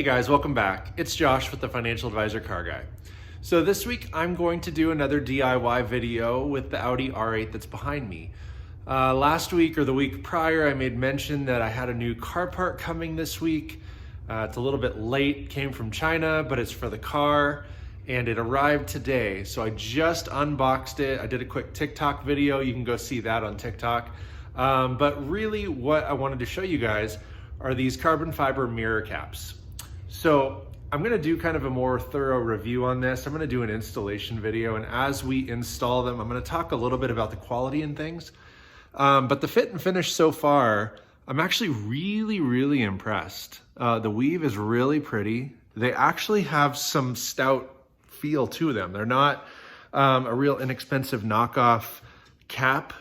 guys, welcome back. It's Josh with the Financial Advisor Car Guy. So this week I'm going to do another DIY video with the Audi R8 that's behind me. Last week or the week prior I made mention that I had a new car part coming this week. It's a little bit late, came from China, but it's for the car and it arrived today. So I just unboxed it. I did a quick TikTok video. You can go see that on TikTok. But really what I wanted to show you guys are these carbon fiber mirror caps. So I'm gonna do kind of a more thorough review on this. I'm gonna do an installation video, and as we install them, I'm gonna talk a little bit about the quality and things. But the fit and finish so far, I'm actually really impressed. The weave is really pretty. They actually have some stout feel to them. They're not a real inexpensive knockoff cap,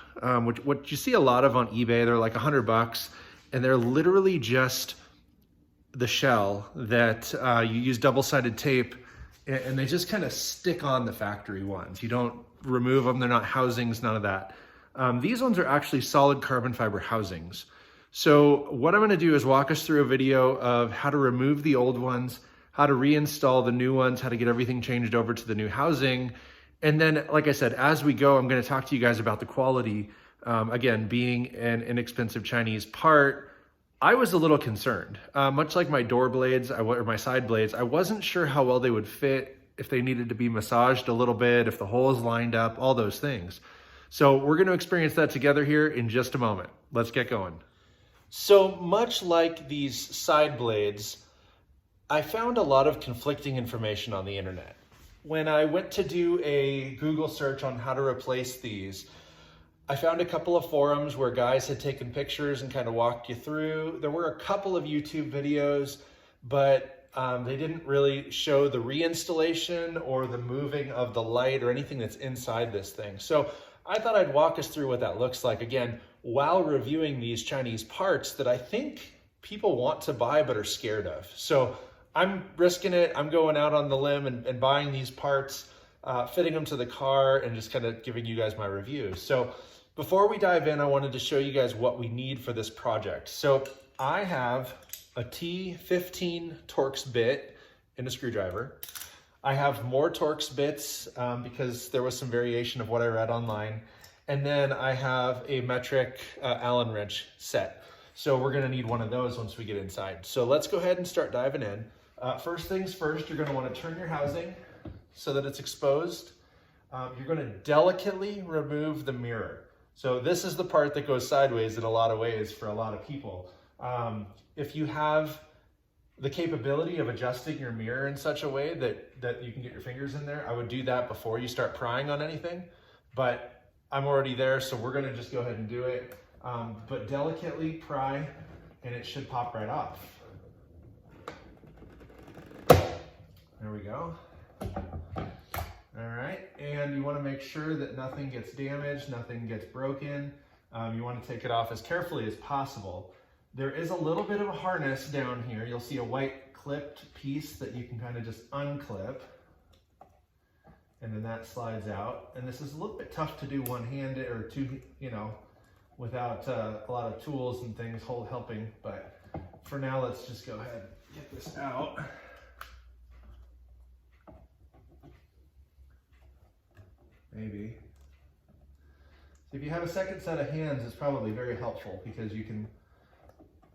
which what you see a lot of on eBay. They're like $100, and they're literally just the shell that you use double-sided tape, and they just kind of stick on the factory ones. You don't remove them. They're not housings, none of that. These ones are actually solid carbon fiber housings. So what I'm gonna do is walk us through a video of how to remove the old ones, how to reinstall the new ones, how to get everything changed over to the new housing. And then, like I said, as we go, I'm gonna talk to you guys about the quality. Again, being an inexpensive Chinese part, I was a little concerned. Much like my door blades or my side blades, I wasn't sure how well they would fit, if they needed to be massaged a little bit, if the holes lined up, all those things. So we're gonna experience that together here in just a moment. Let's get going. So much like these side blades, I found a lot of conflicting information on the internet. When I went to do a Google search on how to replace these, I found a couple of forums where guys had taken pictures and kind of walked you through. There were a couple of YouTube videos, but they didn't really show the reinstallation or the moving of the light or anything that's inside this thing. So I thought I'd walk us through what that looks like, again, while reviewing these Chinese parts that I think people want to buy but are scared of. So I'm risking it. I'm going out on the limb and buying these parts, fitting them to the car, and just kind of giving you guys my reviews. So before we dive in, I wanted to show you guys what we need for this project. So I have a T15 Torx bit and a screwdriver. I have more Torx bits because there was some variation of what I read online. And then I have a metric Allen wrench set. So we're gonna need one of those once we get inside. So let's go ahead and start diving in. First things first, you're gonna wanna turn your housing so that it's exposed. You're gonna delicately remove the mirror. So this is the part that goes sideways in a lot of ways for a lot of people. If you have the capability of adjusting your mirror in such a way that you can get your fingers in there, I would do that before you start prying on anything. But I'm already there, so we're gonna just go ahead and do it. But delicately pry, and it should pop right off. There we go. All right, and you wanna make sure that nothing gets damaged, nothing gets broken. You wanna take it off as carefully as possible. There is a little bit of a harness down here. You'll see a white clipped piece that you can kind of just unclip, and then that slides out. And this is a little bit tough to do one-handed or two, without a lot of tools and things helping. But for now, let's just go ahead and get this out. Maybe. If you have a second set of hands, it's probably very helpful because you can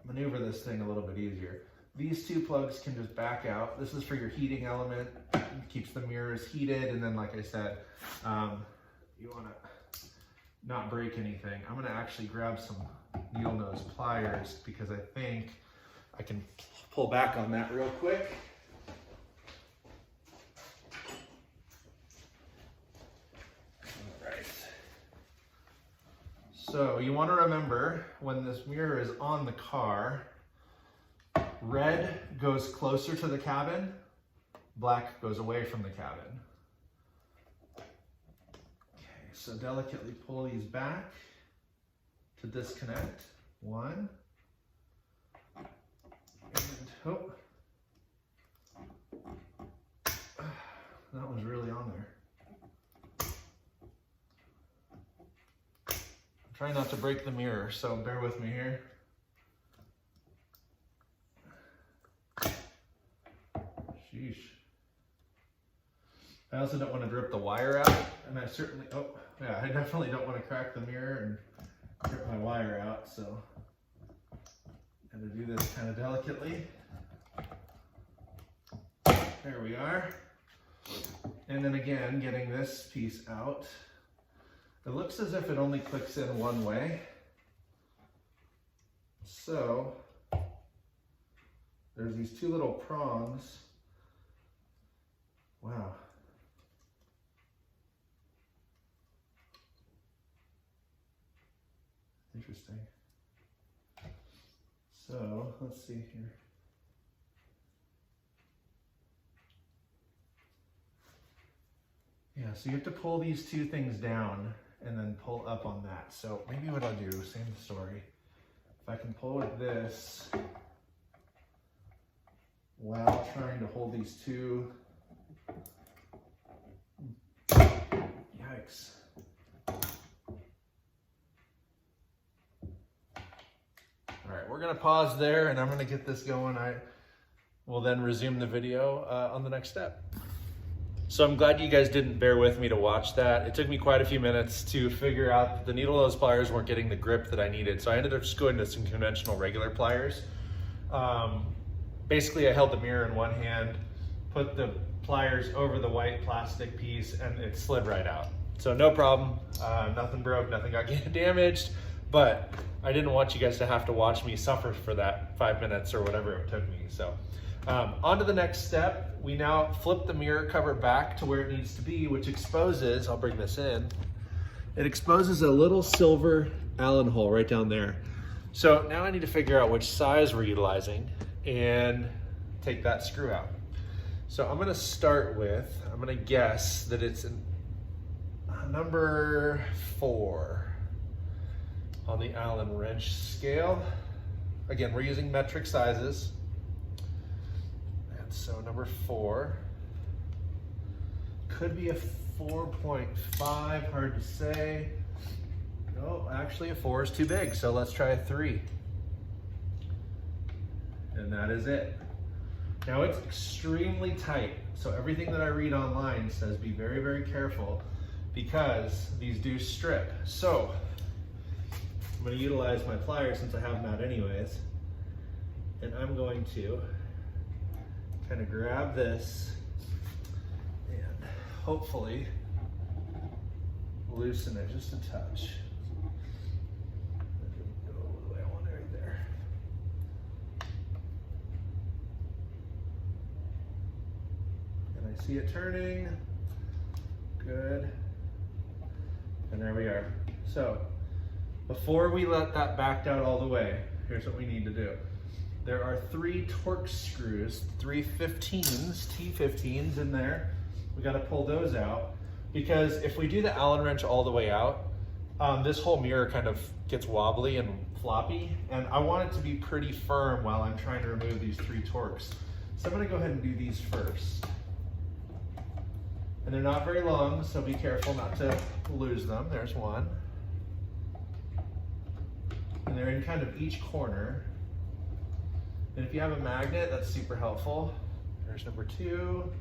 maneuver this thing a little bit easier. These two plugs can just back out. This is for your heating element. It keeps the mirrors heated, and then like I said, you wanna not break anything. I'm gonna actually grab some needle nose pliers because I think I can pull back on that real quick. So you want to remember, when this mirror is on the car, red goes closer to the cabin, black goes away from the cabin. Okay, so delicately pull these back to disconnect. One. And oh. That one's really on there. Try not to break the mirror, so bear with me here. Sheesh. I also don't want to rip the wire out, and I certainly, oh yeah, I definitely don't want to crack the mirror and rip my wire out, so I'm going to do this kind of delicately. There we are. And then again, getting this piece out. It looks as if it only clicks in one way. So there's these two little prongs. Wow. Interesting. So let's see here. Yeah, so you have to pull these two things down and then pull up on that. So maybe what I'll do, same story. If I can pull with this while trying to hold these two. Yikes. All right, we're gonna pause there and I'm gonna get this going. I will then resume the video on the next step. So I'm glad you guys didn't bear with me to watch that. It took me quite a few minutes to figure out that the needle nose pliers weren't getting the grip that I needed. So I ended up just going to some conventional regular pliers. Basically I held the mirror in one hand, put the pliers over the white plastic piece, and it slid right out. So no problem, nothing broke, nothing got damaged, but I didn't want you guys to have to watch me suffer for that 5 minutes or whatever it took me. So on to the next step. We now flip the mirror cover back to where it needs to be, which exposes, I'll bring this in, it exposes a little silver Allen hole right down there. So now I need to figure out which size we're utilizing and take that screw out. So I'm gonna start with, I'm gonna guess that it's number 4 on the Allen wrench scale. Again, we're using metric sizes. And so number 4 could be a 4.5, hard to say. No, actually a 4 is too big, so let's try a 3. And that is it. Now it's extremely tight, so everything that I read online says be very, very careful because these do strip. So I'm going to utilize my pliers since I have them out anyways, and I'm going to kind of grab this and hopefully loosen it just a touch. That didn't go the way I want it right there. And I see it turning. Good. And there we are. So before we let that back out all the way, here's what we need to do. There are 3 Torx screws, 3 15s, T15s in there. We got to pull those out because if we do the Allen wrench all the way out, this whole mirror kind of gets wobbly and floppy, and I want it to be pretty firm while I'm trying to remove these 3 Torx. So I'm going to go ahead and do these first. And they're not very long, so be careful not to lose them. There's one. And they're in kind of each corner. And if you have a magnet, that's super helpful. There's number 2.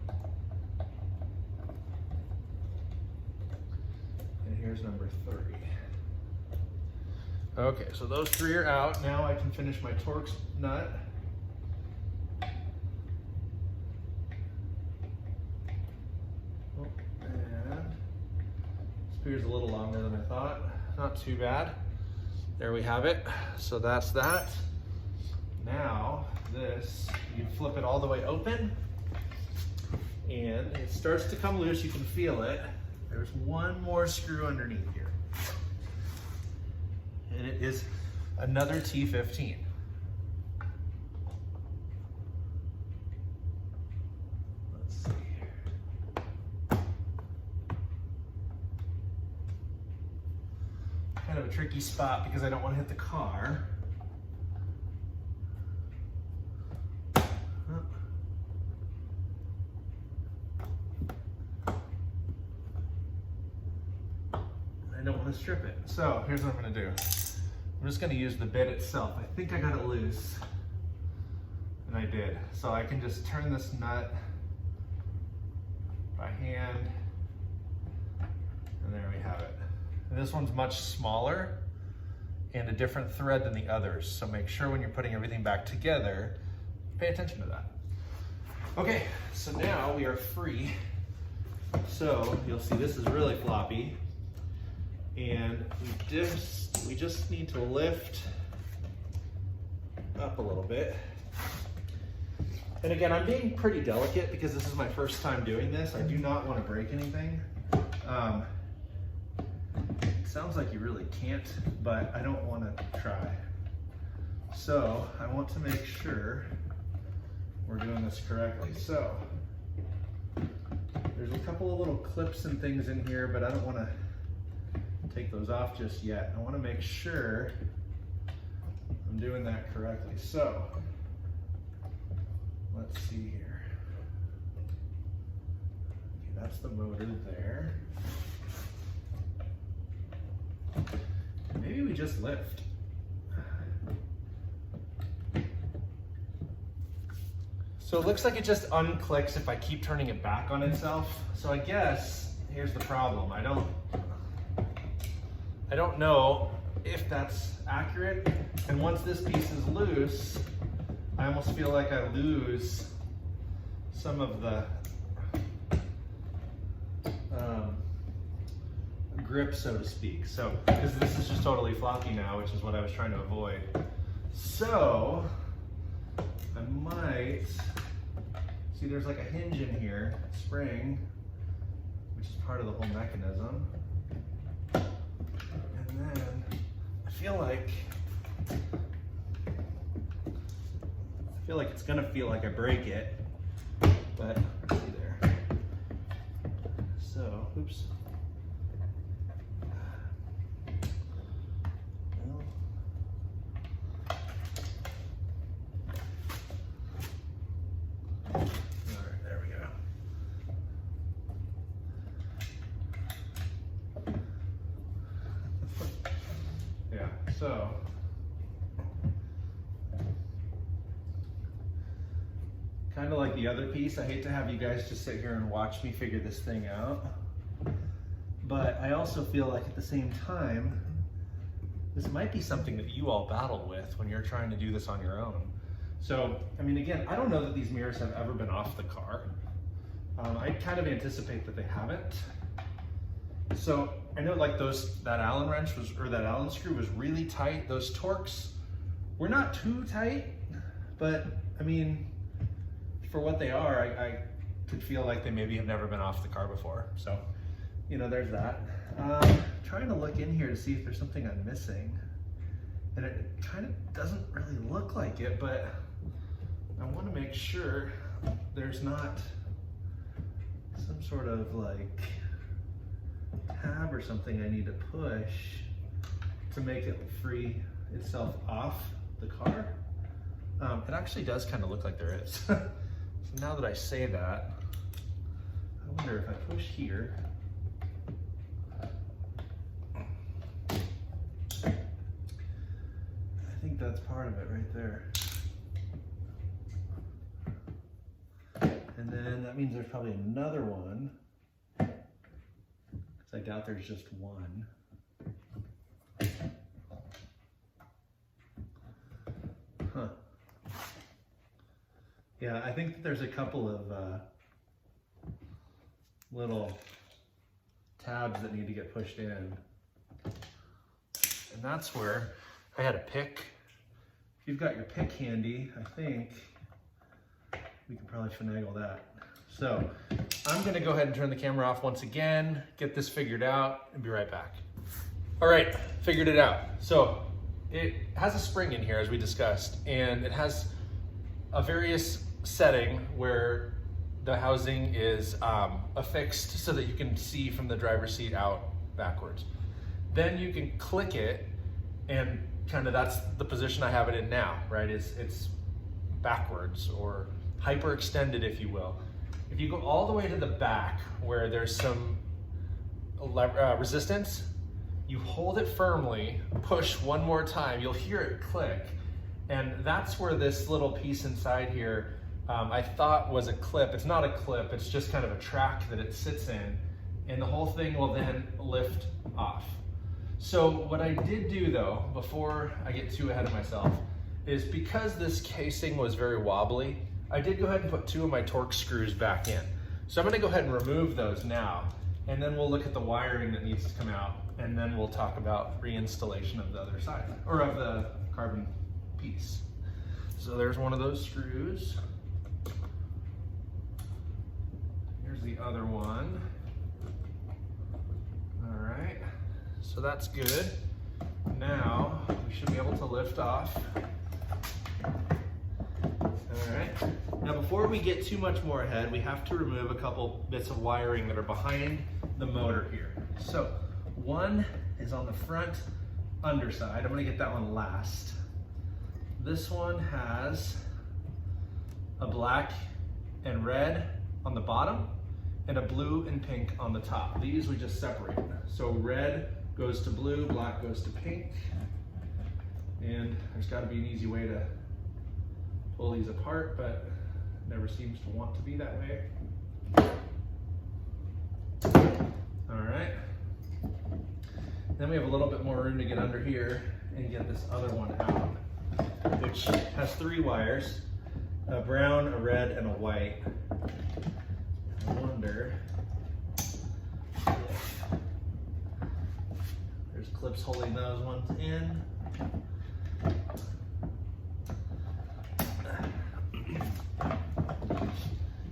And here's number 3. Okay, so those 3 are out. Now I can finish my Torx nut. Here's a little longer than I thought. Not too bad. There we have it. So that's that. Now this, you flip it all the way open and it starts to come loose. You can feel it. There's one more screw underneath here. And it is another T15. Kind of a tricky spot because I don't want to hit the car. I don't want to strip it. So here's what I'm going to do. I'm just going to use the bit itself. I think I got it loose. And I did. So I can just turn this nut by hand. And there we have it. And this one's much smaller and a different thread than the others. So make sure when you're putting everything back together, pay attention to that. Okay, so now we are free. So you'll see this is really floppy. And we just need to lift up a little bit. And again, I'm being pretty delicate because this is my first time doing this. I do not want to break anything. It sounds like you really can't, but I don't want to try. So I want to make sure we're doing this correctly. So there's a couple of little clips and things in here, but I don't want to take those off just yet. I want to make sure I'm doing that correctly. So let's see here. Okay, that's the motor there. Maybe we just lift. So it looks like it just unclicks if I keep turning it back on itself. So I guess here's the problem. I don't know if that's accurate. And once this piece is loose, I almost feel like I lose some of the grip, so to speak. So, because this is just totally floppy now, which is what I was trying to avoid. So, I might, see there's like a hinge in here, spring, which is part of the whole mechanism. And then, I feel like it's gonna feel like I break it, but let's see there. So, oops. All right, there we go. Yeah, so. Kind of like the other piece, I hate to have you guys just sit here and watch me figure this thing out. But I also feel like at the same time, this might be something that you all battle with when you're trying to do this on your own. So, I mean, again, I don't know that these mirrors have ever been off the car. I kind of anticipate that they haven't. So I know like that Allen wrench was, or that Allen screw was really tight. Those Torx were not too tight, but I mean, for what they are, I could feel like they maybe have never been off the car before. So, you know, there's that. Trying to look in here to see if there's something I'm missing. And it kind of doesn't really look like it, but I want to make sure there's not some sort of like tab or something I need to push to make it free itself off the car. It actually does kind of look like there is. So now that I say that, I wonder if I push here, I think that's part of it right there. And then that means there's probably another one, because I doubt there's just one. Huh. Yeah, I think that there's a couple of little tabs that need to get pushed in. And that's where I had a pick. If you've got your pick handy, I think we can probably finagle that. So I'm gonna go ahead and turn the camera off once again, get this figured out, and be right back. All right, figured it out. So it has a spring in here, as we discussed, and it has a various setting where the housing is affixed so that you can see from the driver's seat out backwards. Then you can click it, and kind of that's the position I have it in now, right? It's backwards or hyperextended, if you will. If you go all the way to the back where there's some resistance, you hold it firmly, push one more time, you'll hear it click, and that's where this little piece inside here I thought was a clip. It's not a clip, it's just kind of a track that it sits in, and the whole thing will then lift off. So what I did do though, before I get too ahead of myself, is because this casing was very wobbly, I did go ahead and put 2 of my Torx screws back in. So I'm gonna go ahead and remove those now, and then we'll look at the wiring that needs to come out, and then we'll talk about reinstallation of the other side, or of the carbon piece. So there's one of those screws. Here's the other one. All right, so that's good. Now we should be able to lift off. All right, now before we get too much more ahead, we have to remove a couple bits of wiring that are behind the motor here. So one is on the front underside. I'm gonna get that one last. This one has a black and red on the bottom and a blue and pink on the top. These we just separate. So red goes to blue, black goes to pink. And there's gotta be an easy way to pull these apart, but it never seems to want to be that way. All right. Then we have a little bit more room to get under here and get this other one out, which has 3 wires, a brown, a red, and a white. I wonder if there's clips holding those ones in.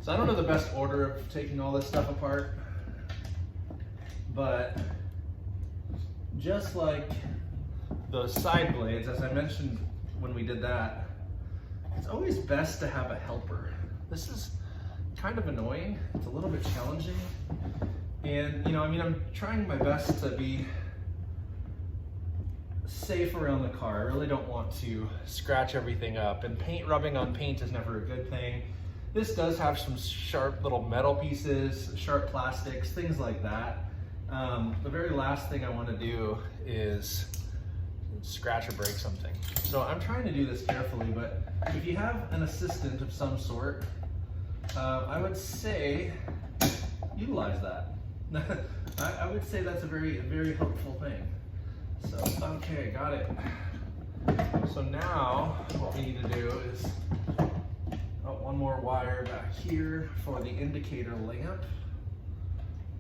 So I don't know the best order of taking all this stuff apart, but just like those side blades, as I mentioned when we did that, it's always best to have a helper. This is kind of annoying. It's a little bit challenging. And you know, I mean, I'm trying my best to be safe around the car. I really don't want to scratch everything up, and paint rubbing on paint is never a good thing. This does have some sharp little metal pieces, sharp plastics, things like that. The very last thing I want to do is scratch or break something. So I'm trying to do this carefully, but if you have an assistant of some sort, I would say utilize that. I would say that's a very helpful thing. So, okay, got it. So now what we need to do is one more wire back here for the indicator lamp.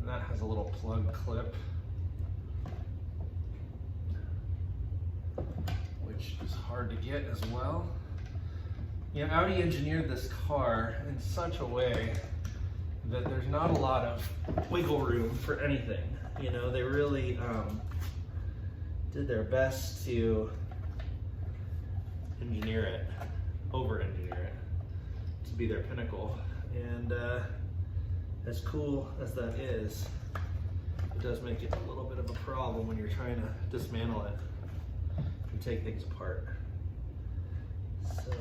And that has a little plug clip, which is hard to get as well. You know, Audi engineered this car in such a way that there's not a lot of wiggle room for anything. You know, they really did their best to engineer it, over-engineer it, to be their pinnacle. And as cool as that is, it does make it a little bit of a problem when you're trying to dismantle it and take things apart. So,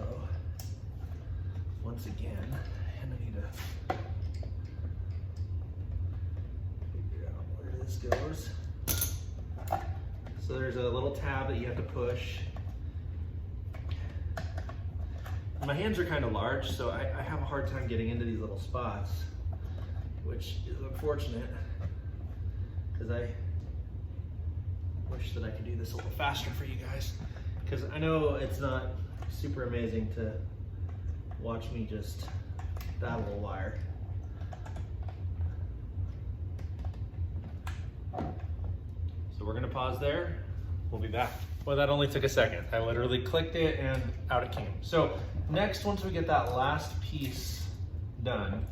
once again, I need to figure out where this goes. So there's a little tab that you have to push. My hands are kind of large, so I have a hard time getting into these little spots, which is unfortunate, because I wish that I could do this a little faster for you guys, because I know it's not super amazing to watch me just battle a wire. So we're gonna pause there. We'll be back. Well, that only took a second. I literally clicked it and out it came. So next, once we get that last piece done,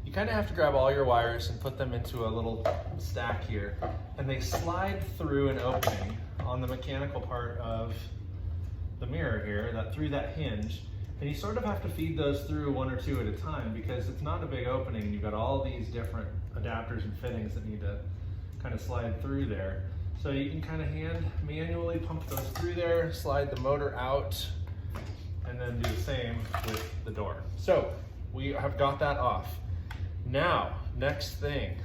you kind of have to grab all your wires and put them into a little stack here, and they slide through an opening on the mechanical part of the mirror here, through that hinge. And you sort of have to feed those through 1 or 2 at a time, because it's not a big opening and you've got all these different adapters and fittings that need to kind of slide through there. So you can kind of manually pump those through there, slide the motor out, and then do the same with the door. So we have got that off. Now, next thing,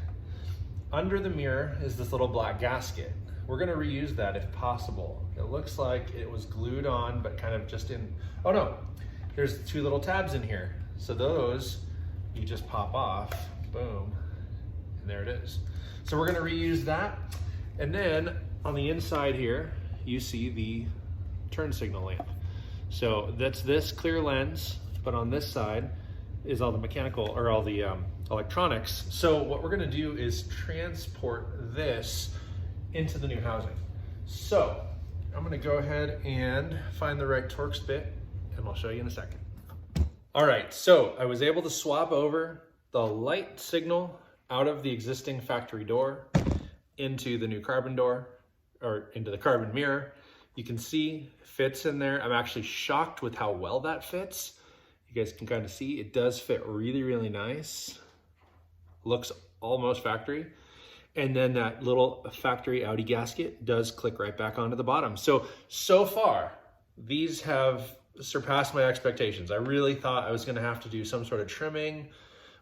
under the mirror is this little black gasket. We're gonna reuse that if possible. It looks like it was glued on, but kind of just in, oh no, there's 2 little tabs in here. So those, you just pop off, boom, and there it is. So we're gonna reuse that. And then on the inside here, you see the turn signal lamp. So that's this clear lens, but on this side is all the mechanical, or all the electronics. So what we're gonna do is transport this into the new housing. So I'm gonna go ahead and find the right Torx bit, and I'll show you in a second. All right, so I was able to swap over the light signal out of the existing factory door into the new carbon door, or into the carbon mirror. You can see fits in there. I'm actually shocked with how well that fits. You guys can kind of see it does fit really, really nice. Looks almost factory. And then that little factory Audi gasket does click right back onto the bottom. So far, these have surpassed my expectations. I really thought I was gonna have to do some sort of trimming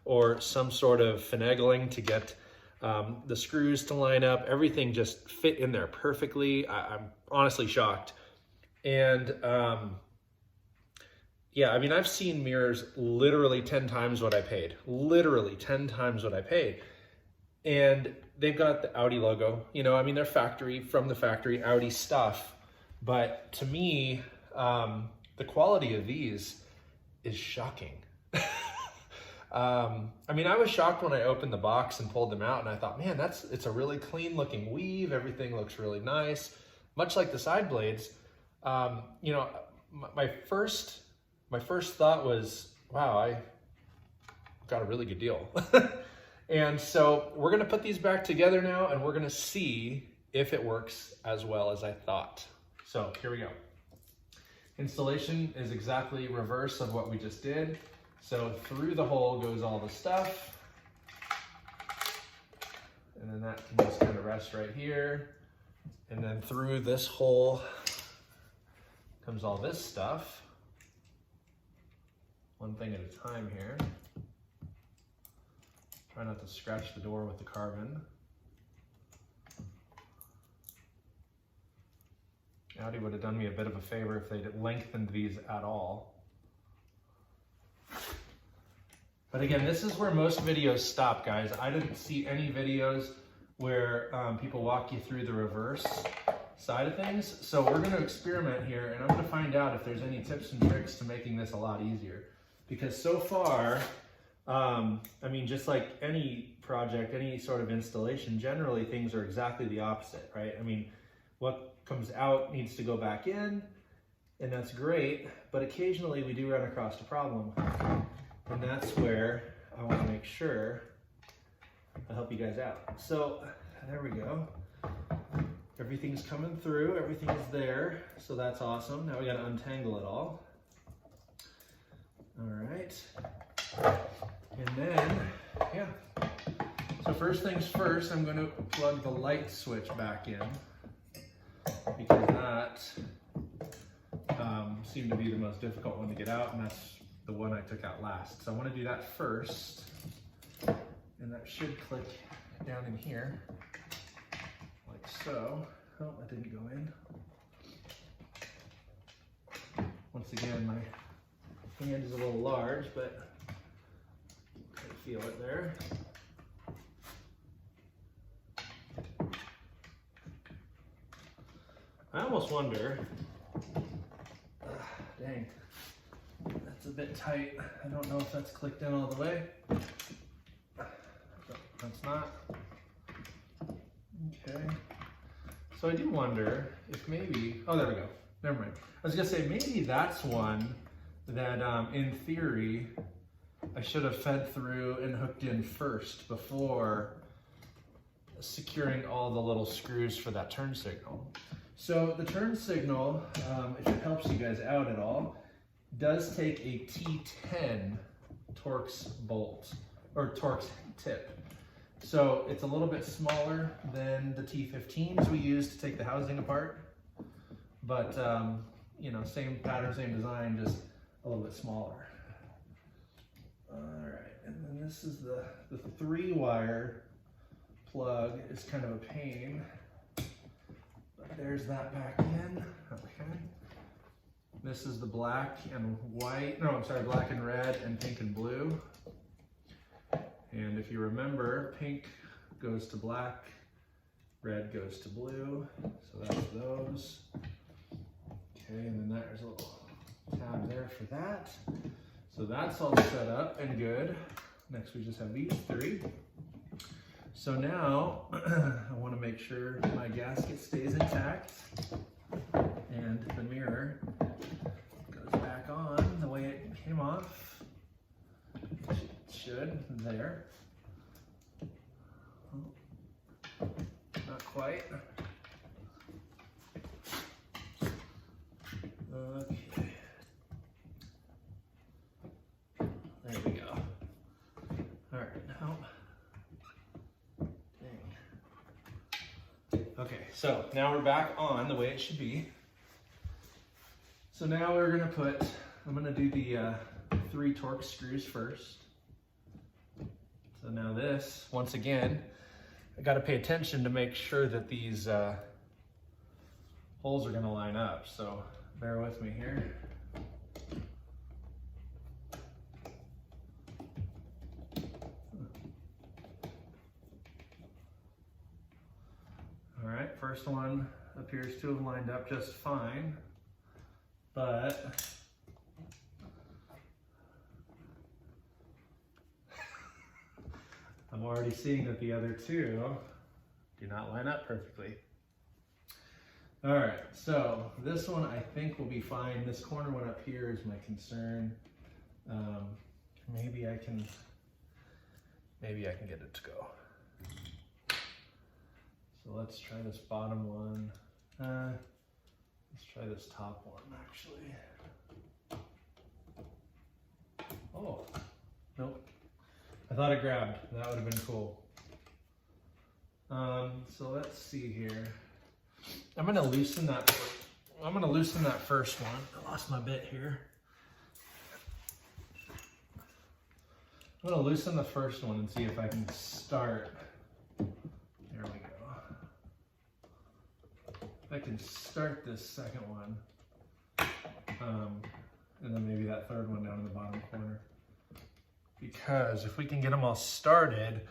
or some sort of finagling to get the screws to line up. Everything just fit in there perfectly. I'm honestly shocked. And yeah, I mean, I've seen mirrors literally 10 times what I paid. Literally 10 times what I paid. And they've got the Audi logo. You know, I mean, they're factory, from the factory, Audi stuff. But to me, the quality of these is shocking. I mean, I was shocked when I opened the box and pulled them out, and I thought, man, it's a really clean looking weave. Everything looks really nice, much like the side blades. You know, my first thought was, wow, I got a really good deal. And so we're gonna put these back together now, and we're gonna see if it works as well as I thought. So here we go. Installation is exactly reverse of what we just did. So through the hole goes all the stuff. And then that can just kind of rest right here. And then through this hole comes all this stuff. One thing at a time here. Try not to scratch the door with the carbon. Audi would have done me a bit of a favor if they'd lengthened these at all. But again, this is where most videos stop, guys. I didn't see any videos where people walk you through the reverse side of things. So we're gonna experiment here, and I'm gonna find out if there's any tips and tricks to making this a lot easier. Because so far, I mean, just like any project, any sort of installation, generally things are exactly the opposite, right? I mean, what comes out needs to go back in, and that's great, but occasionally we do run across a problem. And that's where I want to make sure I help you guys out. So there we go. Everything's coming through, everything is there, so that's awesome. Now we got to untangle it all. All right. And then, yeah. So first things first, I'm going to plug the light switch back in, because that seemed to be the most difficult one to get out, and that's the one I took out last. So I want to do that first, and that should click down in here, like so. Oh, that didn't go in. Once again, my hand is a little large, but I feel it there. I almost wonder, dang, that's a bit tight. I don't know if that's clicked in all the way. That's not. Okay. So I do wonder if maybe, oh, there we go. Never mind. I was gonna say, maybe that's one that in theory, I should have fed through and hooked in first before securing all the little screws for that turn signal. So the turn signal, if it helps you guys out at all, does take a T10 Torx bolt, or Torx tip. So it's a little bit smaller than the T15s we use to take the housing apart. But, you know, same pattern, same design, just a little bit smaller. All right, and then this is the 3-wire plug. Is kind of a pain. But there's that back in, okay. This is the black and white, no, I'm sorry, black and red and pink and blue. And if you remember, pink goes to black, red goes to blue. So that's those. Okay, and then there's a little tab there for that. So that's all set up and good. Next we just have these three. So now I want to make sure my gasket stays intact and the mirror goes back on the way it came off. It should, there. Not quite. Okay. There we go. All right, now. Dang. Okay, so now we're back on the way it should be. So now we're gonna I'm gonna do the 3 Torx screws first. So now this, once again, I gotta pay attention to make sure that these holes are gonna line up. So bear with me here. All right, first one appears to have lined up just fine, but I'm already seeing that the other two do not line up perfectly. All right, so this one I think will be fine. This corner one up here is my concern. Maybe I can get it to go. So let's try this bottom one. Let's try this top one actually. Oh, nope. I thought it grabbed. That would have been cool. So let's see here. I'm gonna loosen that first one. I lost my bit here. I'm gonna loosen the first one and see if I can start. There we go. If I can start this second one, and then maybe that third one down in the bottom corner. Because if we can get them all started,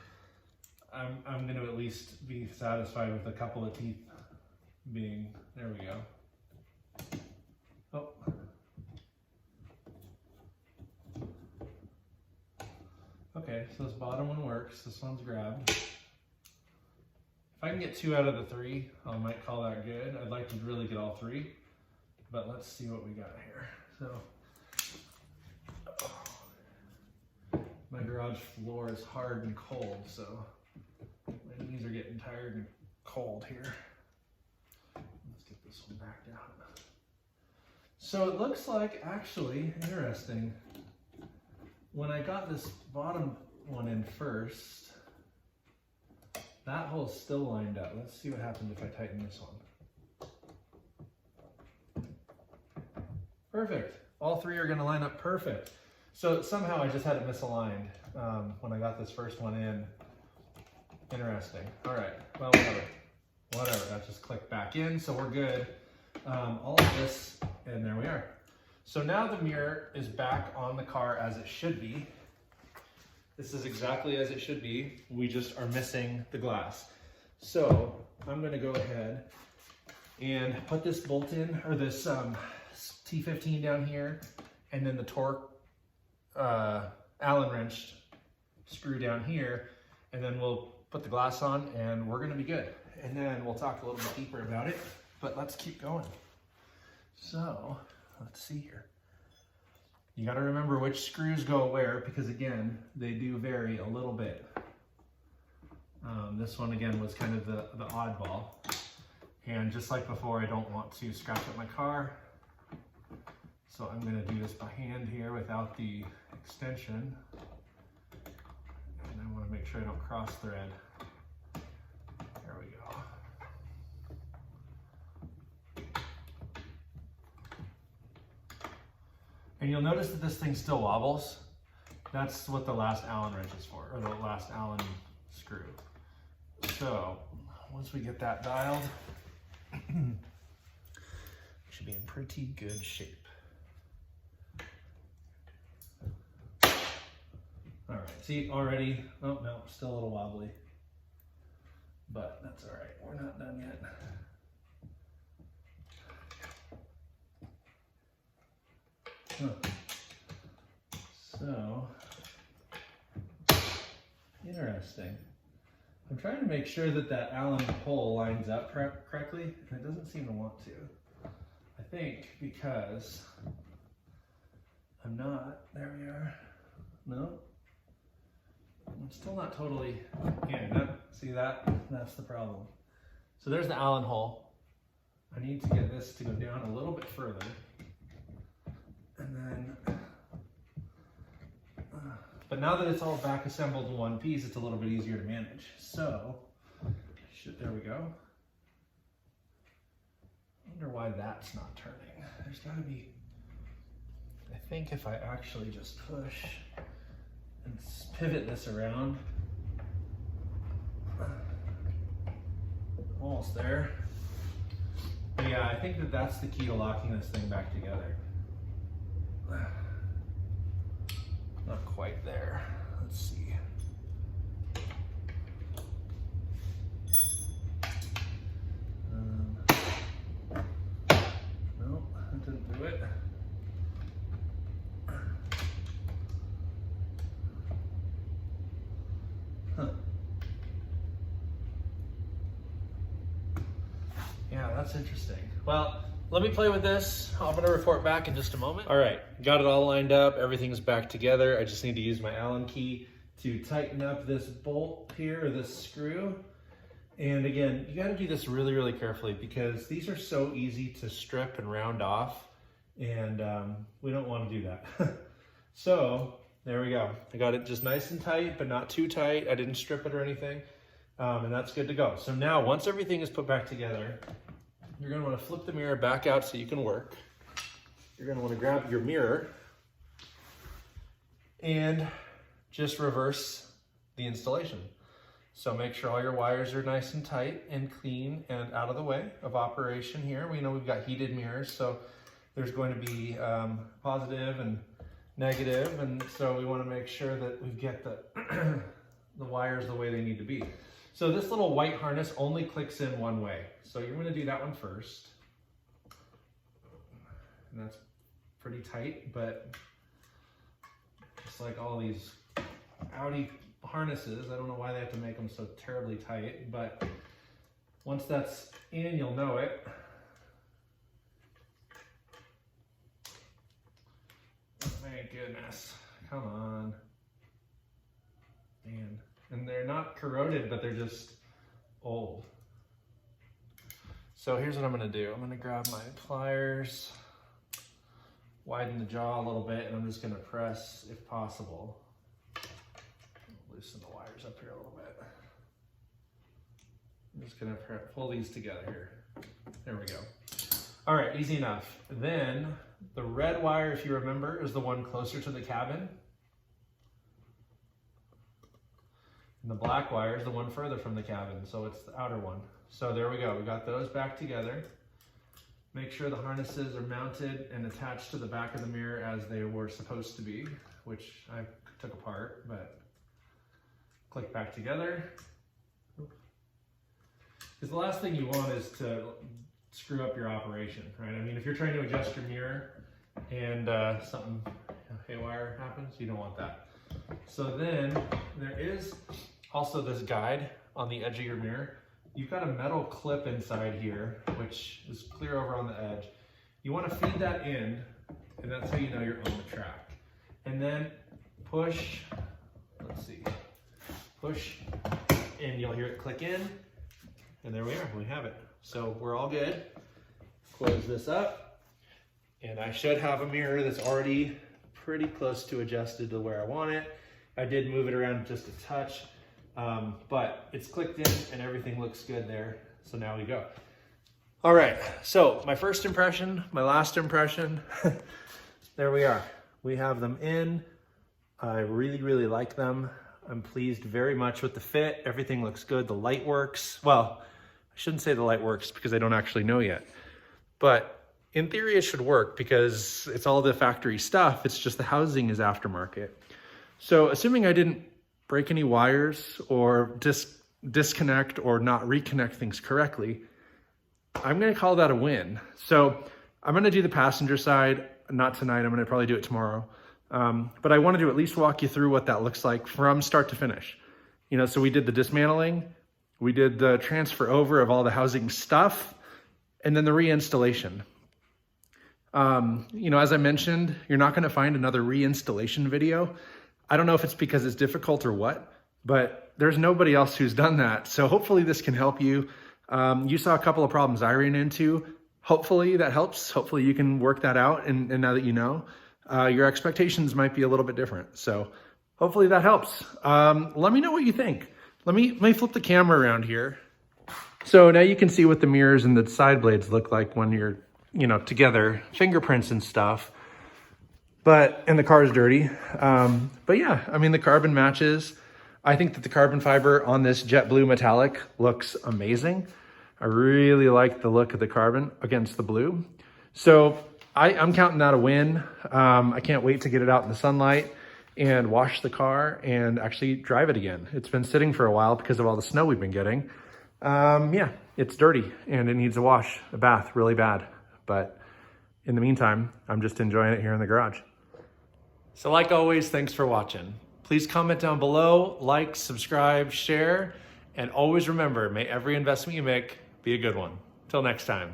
I'm going to at least be satisfied with a couple of teeth being, there we go. Oh. Okay, so this bottom one works. This one's grabbed. If I can get 2 out of the 3, I might call that good. I'd like to really get all 3, but let's see what we got here. So, my garage floor is hard and cold, so my knees are getting tired and cold here. Let's get this one back down. So it looks like, actually, interesting, when I got this bottom one in first, that hole's still lined up. Let's see what happens if I tighten this one. Perfect. All 3 are gonna line up perfect. So somehow I just had it misaligned when I got this first one in. Interesting. All right, well, whatever. That just clicked back in, so we're good. All of this, and there we are. So now the mirror is back on the car as it should be. This is exactly as it should be. We just are missing the glass. So I'm gonna go ahead and put this bolt in, or this T15 down here, and then the Torx Allen wrench screw down here, and then we'll put the glass on and we're gonna be good. And then we'll talk a little bit deeper about it, but let's keep going. So let's see here. You gotta remember which screws go where, because again, they do vary a little bit. This one again was kind of the oddball. And just like before, I don't want to scratch up my car. So I'm gonna do this by hand here without the extension. And I wanna make sure I don't cross thread. There we go. And you'll notice that this thing still wobbles. That's what the last Allen wrench is for, or the last Allen screw. So once we get that dialed, we should be in pretty good shape. See, already, oh no, still a little wobbly. But that's all right, we're not done yet. So, interesting. I'm trying to make sure that that Allen hole lines up correctly, and it doesn't seem to want to. I think because I'm not, there we are. No, I'm still not totally in. See that? That's the problem. So there's the Allen hole. I need to get this to go down a little bit further. And then, but now that it's all back assembled in one piece, it's a little bit easier to manage. So, there we go. I wonder why that's not turning. There's gotta be, I think if I actually just push and pivot this around, almost there. But yeah, I think that that's the key to locking this thing back together. Not quite there. Let's see. No, that didn't do it. Huh. Yeah, that's interesting. Well, let me play with this. I'm gonna report back in just a moment. All right, got it all lined up. Everything's back together. I just need to use my Allen key to tighten up this bolt here, or this screw. And again, you gotta do this really, really carefully because these are so easy to strip and round off, and we don't wanna do that. So, there we go. I got it just nice and tight, but not too tight. I didn't strip it or anything, and that's good to go. So now, once everything is put back together, you're gonna wanna flip the mirror back out so you can work. You're gonna wanna grab your mirror and just reverse the installation. So make sure all your wires are nice and tight and clean and out of the way of operation here. We know we've got heated mirrors, so there's going to be positive and negative, and so we wanna make sure that we get the, the wires the way they need to be. So this little white harness only clicks in one way. So you're gonna do that one first. And that's pretty tight, but just like all these Audi harnesses, I don't know why they have to make them so terribly tight, but once that's in, you'll know it. Oh, my goodness, come on. Man. And they're not corroded, but they're just old. So here's what I'm gonna do. I'm gonna grab my pliers, widen the jaw a little bit, and I'm just gonna press if possible. Loosen the wires up here a little bit. I'm just gonna pull these together here. There we go. All right, easy enough. Then the red wire, if you remember, is the one closer to the cabin. And the black wire is the one further from the cabin, so it's the outer one. So there we go, we got those back together. Make sure the harnesses are mounted and attached to the back of the mirror as they were supposed to be, which I took apart, but click back together. Because the last thing you want is to screw up your operation, right? I mean, if you're trying to adjust your mirror and something haywire happens, you don't want that. So then there is also this guide on the edge of your mirror. You've got a metal clip inside here, which is clear over on the edge. You want to feed that in, and that's how you know you're on the track. And then push, let's see, push, and you'll hear it click in, and there we are, we have it. So we're all good. Close this up, and I should have a mirror that's already pretty close to adjusted to where I want it. I did move it around just a touch, but it's clicked in and everything looks good there. So now we go. All right, so my first impression, my last impression, there we are. We have them in. I really, really like them. I'm pleased very much with the fit. Everything looks good. The light works. Well, I shouldn't say the light works because I don't actually know yet, but in theory it should work because it's all the factory stuff. It's just the housing is aftermarket. So assuming I didn't break any wires or disconnect or not reconnect things correctly, I'm gonna call that a win. So I'm gonna do the passenger side, not tonight, I'm gonna probably do it tomorrow. But I wanted to at least walk you through what that looks like from start to finish. You know, so we did the dismantling, we did the transfer over of all the housing stuff, and then the reinstallation. You know, as I mentioned, you're not gonna find another reinstallation video. I don't know if it's because it's difficult or what, but there's nobody else who's done that. So hopefully this can help you. You saw a couple of problems I ran into. Hopefully that helps. Hopefully you can work that out. And now that you know, your expectations might be a little bit different. So hopefully that helps. Let me know what you think. Let me flip the camera around here. So now you can see what the mirrors and the side blades look like when you're, you know, together, fingerprints and stuff. And the car is dirty. But yeah, I mean, the carbon matches. I think that the carbon fiber on this jet blue metallic looks amazing. I really like the look of the carbon against the blue. So I'm counting that a win. I can't wait to get it out in the sunlight and wash the car and actually drive it again. It's been sitting for a while because of all the snow we've been getting. Yeah, it's dirty and it needs a wash, a bath really bad. But in the meantime, I'm just enjoying it here in the garage. So like always, thanks for watching. Please comment down below, like, subscribe, share, and always remember, may every investment you make be a good one. Till next time.